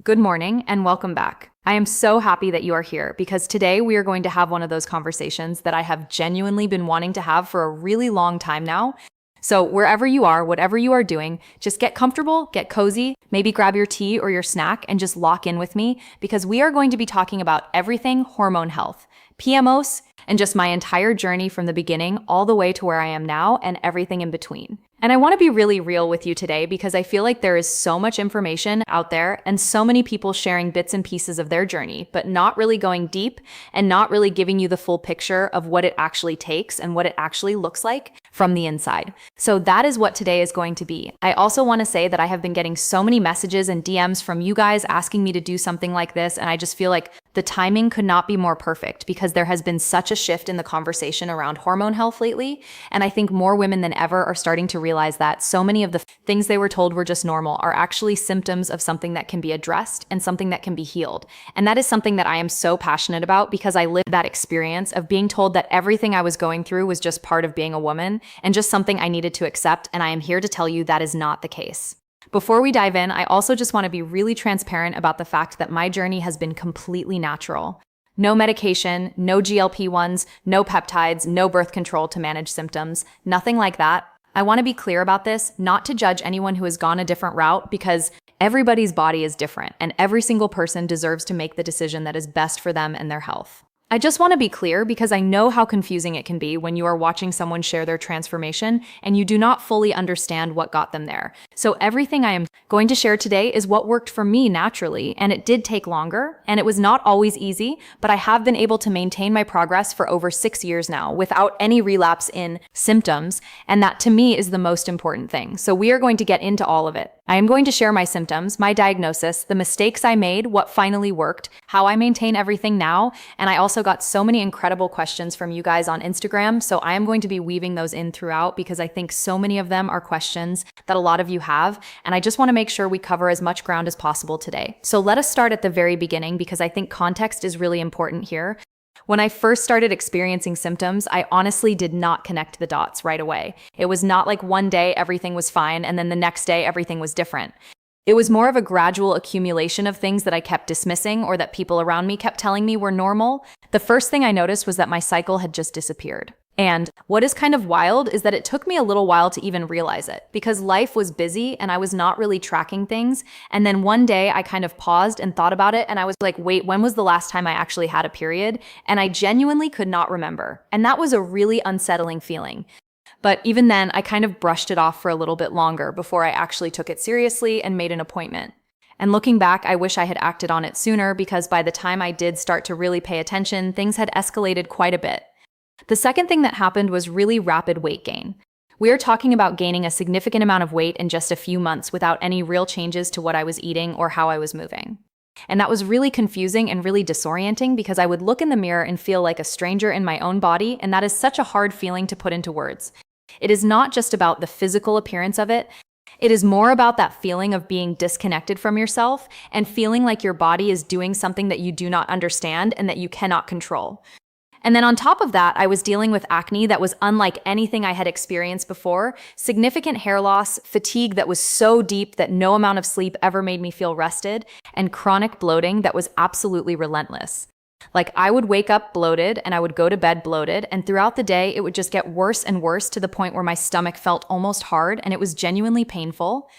good morning, and welcome back. I am so happy that you are here because today we are going to have one of those conversations that I have genuinely been wanting to have for a really long time now. So, wherever you are, whatever you are doing, just get comfortable, get cozy, maybe grab your tea or your snack and just lock in with me because we are going to be talking about everything hormone health, PMOS, and just my entire journey from the beginning all the way to where I am now and everything in between. And I want to be really real with you today because I feel like there is so much information out there and so many people sharing bits and pieces of their journey, but not really going deep and not really giving you the full picture of what it actually takes and what it actually looks like from the inside. So that is what today is going to be. I also want to say that I have been getting so many messages and DMs from you guys asking me to do something like this, and I just feel like the timing could not be more perfect because there has been such a shift in the conversation around hormone health lately, and I think more women than ever are starting to realize that so many of the things they were told were just normal are actually symptoms of something that can be addressed and something that can be healed. And that is something that I am so passionate about because I lived that experience of being told that everything I was going through was just part of being a woman and just something I needed to accept, and I am here to tell you that is not the case. Before we dive in, I also just want to be really transparent about the fact that my journey has been completely natural. No medication, no GLP-1s, no peptides, no birth control to manage symptoms, nothing like that. I want to be clear about this, not to judge anyone who has gone a different route because everybody's body is different and every single person deserves to make the decision that is best for them and their health. I just want to be clear because I know how confusing it can be when you are watching someone share their transformation and you do not fully understand what got them there. So everything I am going to share today is what worked for me naturally, and it did take longer, and it was not always easy, but I have been able to maintain my progress for over 6 years now without any relapse in symptoms, and that to me is the most important thing. So we are going to get into all of it. I am going to share my symptoms, my diagnosis, the mistakes I made, what finally worked, how I maintain everything now, and I also got so many incredible questions from you guys on Instagram, so I am going to be weaving those in throughout because I think so many of them are questions that a lot of you have, and I just want to make sure we cover as much ground as possible today. So let us start at the very beginning because I think context is really important here. When I first started experiencing symptoms, I honestly did not connect the dots right away. It was not like one day everything was fine and then the next day everything was different. It was more of a gradual accumulation of things that I kept dismissing or that people around me kept telling me were normal. The first thing I noticed was that my cycle had just disappeared. And what is kind of wild is that it took me a little while to even realize it because life was busy and I was not really tracking things. And then one day I kind of paused and thought about it and I was like, wait, when was the last time I actually had a period? And I genuinely could not remember. And that was a really unsettling feeling. But even then, I kind of brushed it off for a little bit longer before I actually took it seriously and made an appointment. And looking back, I wish I had acted on it sooner because by the time I did start to really pay attention, things had escalated quite a bit. The second thing that happened was really rapid weight gain. We are talking about gaining a significant amount of weight in just a few months without any real changes to what I was eating or how I was moving. And that was really confusing and really disorienting because I would look in the mirror and feel like a stranger in my own body, and that is such a hard feeling to put into words. It is not just about the physical appearance of it. It is more about that feeling of being disconnected from yourself and feeling like your body is doing something that you do not understand and that you cannot control. And then on top of that, I was dealing with acne that was unlike anything I had experienced before, significant hair loss, fatigue that was so deep that no amount of sleep ever made me feel rested, and chronic bloating that was absolutely relentless. Like I would wake up bloated and I would go to bed bloated, and throughout the day, it would just get worse and worse to the point where my stomach felt almost hard and it was genuinely painful.